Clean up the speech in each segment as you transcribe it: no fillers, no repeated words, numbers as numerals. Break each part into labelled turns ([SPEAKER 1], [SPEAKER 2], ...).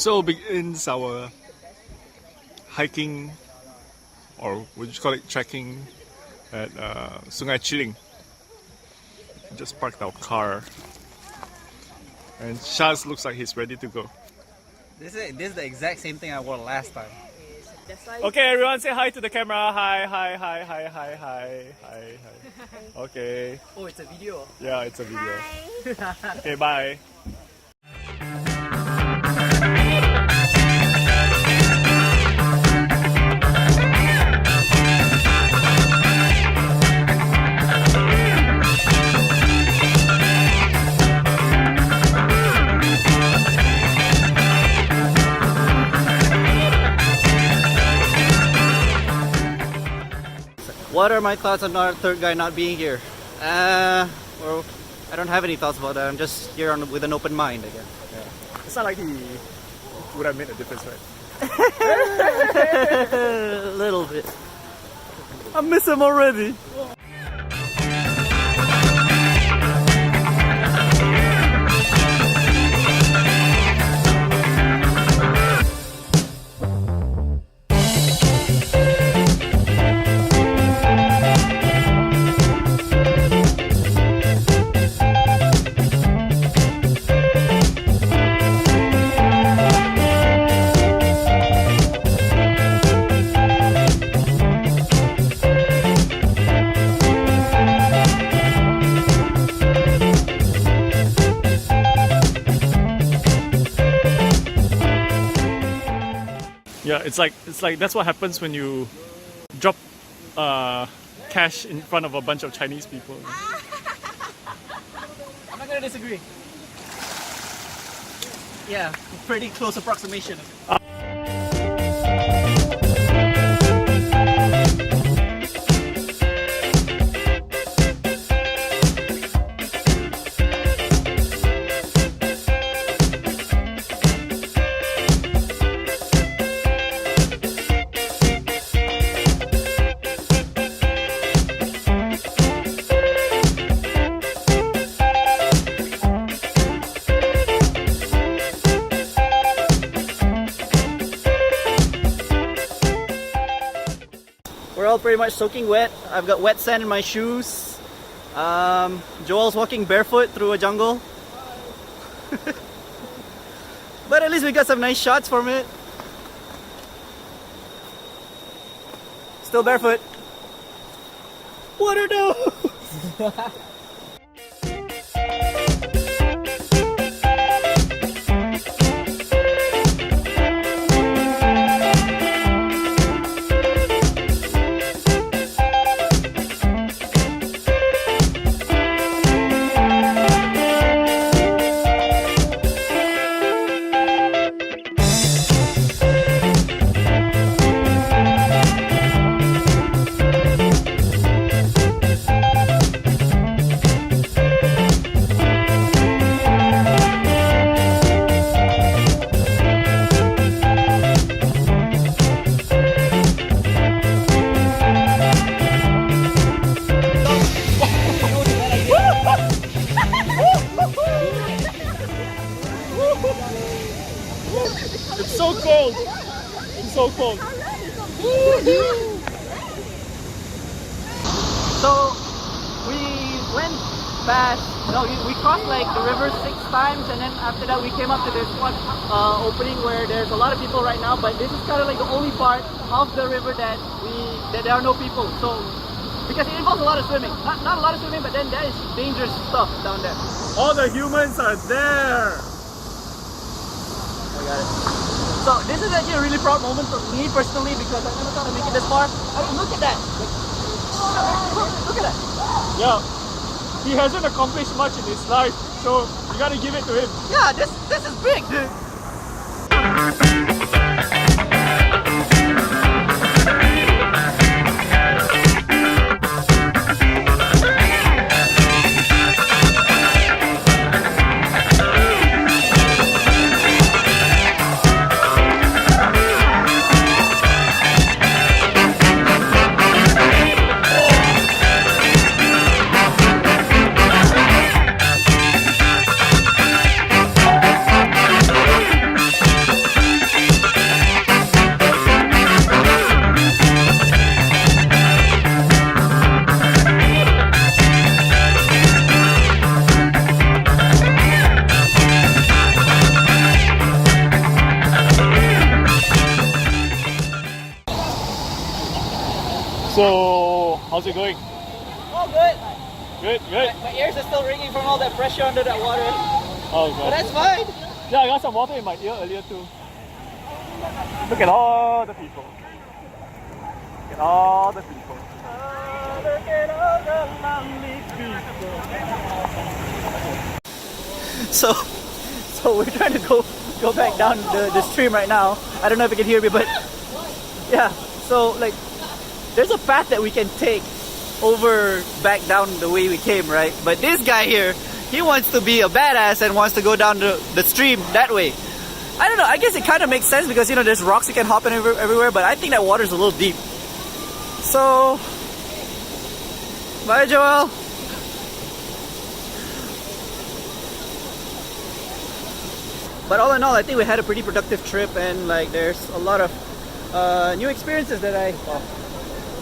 [SPEAKER 1] So begins our hiking, or would you call it trekking, at Sungai Chiling. Just parked our car, and Shaz looks like he's ready to go.
[SPEAKER 2] This is the exact same thing I wore last time.
[SPEAKER 1] Okay, everyone, say hi to the camera. Hi, hi, hi, hi, hi, hi, hi, hi. Okay.
[SPEAKER 2] Oh, it's a video.
[SPEAKER 1] Yeah, it's a video. Hi. Okay, bye.
[SPEAKER 2] What are my thoughts on our third guy not being here? Well, I don't have any thoughts about that. I'm just here with an open mind, I guess.
[SPEAKER 1] Yeah. It's not like he would have made a difference, right?
[SPEAKER 2] A little bit. I miss him already.
[SPEAKER 1] Yeah, it's like that's what happens when you drop cash in front of a bunch of Chinese people.
[SPEAKER 2] I'm not gonna disagree. Yeah, pretty close approximation. We're all pretty much soaking wet. I've got wet sand in my shoes. Joel's walking barefoot through a jungle. But at least we got some nice shots from it. Still barefoot. Water nose!
[SPEAKER 1] It's so cold. It's so cold.
[SPEAKER 2] So we went past, we crossed like the river 6 times, and then after that we came up to this one opening where there's a lot of people right now, but this is kind of like the only part of the river that there are no people. So because it involves a lot of swimming, not a lot of swimming, but then there is dangerous stuff down there.
[SPEAKER 1] All the humans are there.
[SPEAKER 2] I got it. So this is actually a really proud moment for me personally because I never thought I'd make it this far. I mean, look at that. Look at that.
[SPEAKER 1] Yeah. He hasn't accomplished much in his life, so you gotta give it to him.
[SPEAKER 2] Yeah, this is big, dude.
[SPEAKER 1] So, how's it going?
[SPEAKER 2] Oh, good.
[SPEAKER 1] Good, good.
[SPEAKER 2] My ears are still ringing from all that pressure under that water.
[SPEAKER 1] Oh,
[SPEAKER 2] But
[SPEAKER 1] God.
[SPEAKER 2] that's fine.
[SPEAKER 1] Yeah, I got some water in my ear earlier too. Look at all the people. Look at all the people.
[SPEAKER 2] Look at all the lovely people. So we're trying to go back down the stream right now. I don't know if you can hear me, but yeah. So like, there's a path that we can take over back down the way we came, right? But this guy here, he wants to be a badass and wants to go down the stream that way. I don't know, I guess it kind of makes sense because, you know, there's rocks you can hop in everywhere, but I think that water's a little deep. So, bye Joel. But all in all, I think we had a pretty productive trip, and like there's a lot of new experiences that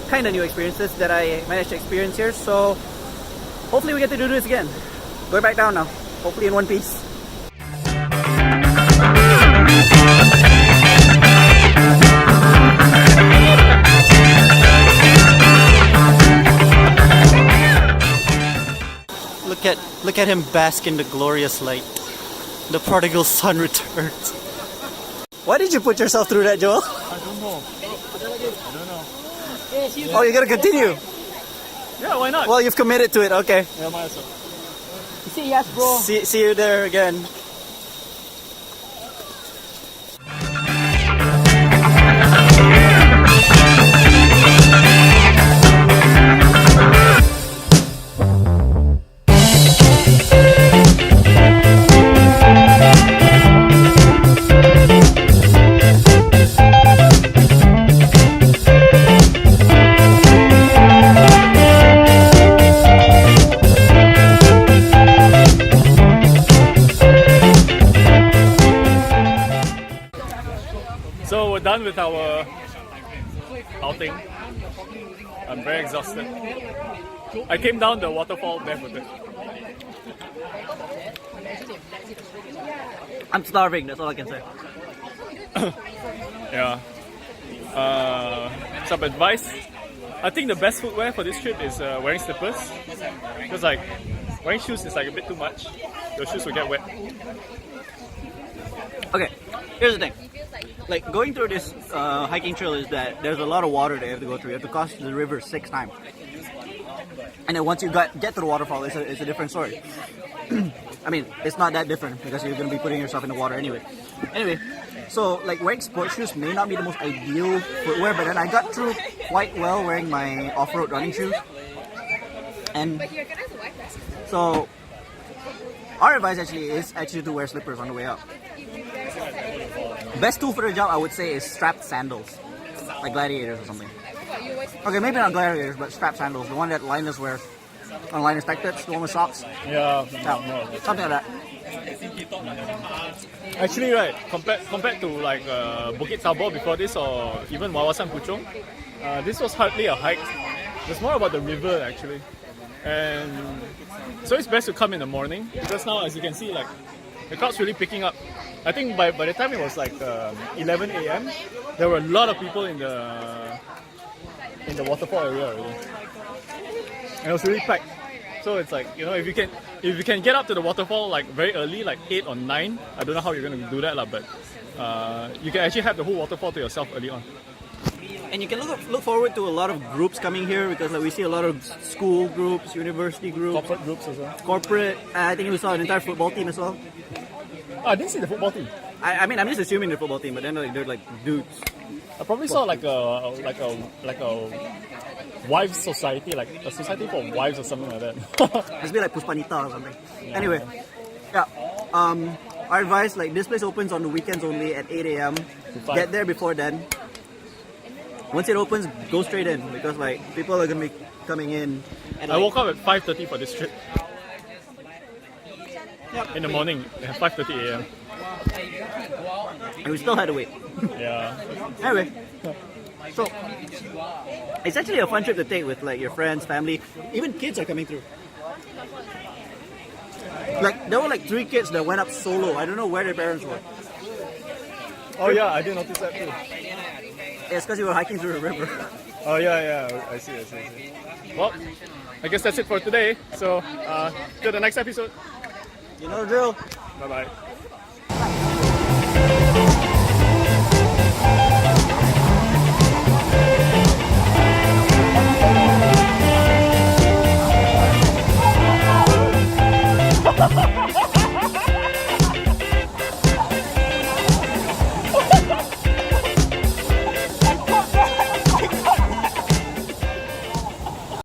[SPEAKER 2] kind of new experiences that I managed to experience here. So hopefully we get to do this again. Going back down now, hopefully in one piece. Look at him bask in the glorious light. The prodigal son returns. Why did you put yourself through that, Joel?
[SPEAKER 1] I don't know. I don't know.
[SPEAKER 2] Oh, you're gonna continue?
[SPEAKER 1] Yeah, why not?
[SPEAKER 2] Well, you've committed to it, okay.
[SPEAKER 1] Yeah, might as well.
[SPEAKER 2] See, yes, bro. See you there again.
[SPEAKER 1] So we're done with our outing. I'm very exhausted. I came down the waterfall barefooted.
[SPEAKER 2] I'm starving, that's all I can say.
[SPEAKER 1] Yeah. Some advice. I think the best footwear for this trip is wearing slippers. Because like wearing shoes is like a bit too much. Your shoes will get wet.
[SPEAKER 2] Okay, here's the thing. Like going through this hiking trail is that there's a lot of water that you have to go through. You have to cross the river 6 times. And then once you get to the waterfall, it's a different story. I mean, it's not that different because you're going to be putting yourself in the water anyway. Anyway, so like wearing sports shoes may not be the most ideal footwear, but then I got through quite well wearing my off-road running shoes. And so our advice actually is to wear slippers on the way up. Best tool for the job, I would say, is strapped sandals, like gladiators or something. Okay, maybe not gladiators, but strapped sandals. The one that Linus wears on Linus Tech Tips, the one with socks.
[SPEAKER 1] Yeah,
[SPEAKER 2] Something like that.
[SPEAKER 1] Actually, right, compared to like Bukit Tabor before this, or even Wawasan Puchong, this was hardly a hike. It's more about the river actually, and so it's best to come in the morning because now, as you can see, like the crowd's really picking up. I think by the time it was like 11 a.m., there were a lot of people in the waterfall area already, and it was really packed. So it's like, you know, if you can get up to the waterfall like very early, like 8 or 9, I don't know how you're gonna do that lah, but you can actually have the whole waterfall to yourself early on.
[SPEAKER 2] And you can look forward to a lot of groups coming here because like we see a lot of school groups, university groups,
[SPEAKER 1] Corporate groups as well.
[SPEAKER 2] corporate. I think we saw an entire football team as well.
[SPEAKER 1] Oh, I didn't see the football team.
[SPEAKER 2] I mean, I'm just assuming the football team, but then like, they're like dudes.
[SPEAKER 1] I probably saw like a wives society, like a society for wives or something like that.
[SPEAKER 2] It's be like Puspanita or something. Anyway, yeah. Our advice, like this place opens on the weekends only at 8 a.m. Get there before then. Once it opens, go straight in because like people are gonna be coming in. And,
[SPEAKER 1] I woke up at 5:30 for this trip. In the morning, at 5:30 a.m.
[SPEAKER 2] And we still had to wait.
[SPEAKER 1] Yeah.
[SPEAKER 2] Anyway, so it's actually a fun trip to take with like your friends, family, even kids are coming through. Like there were like 3 kids that went up solo. I don't know where their parents were.
[SPEAKER 1] Oh yeah, I didn't notice that too.
[SPEAKER 2] It's because you were hiking through a river.
[SPEAKER 1] Oh yeah. I see. Well, I guess that's it for today. So till the next episode.
[SPEAKER 2] You know the drill.
[SPEAKER 1] Bye bye. Ha ha ha!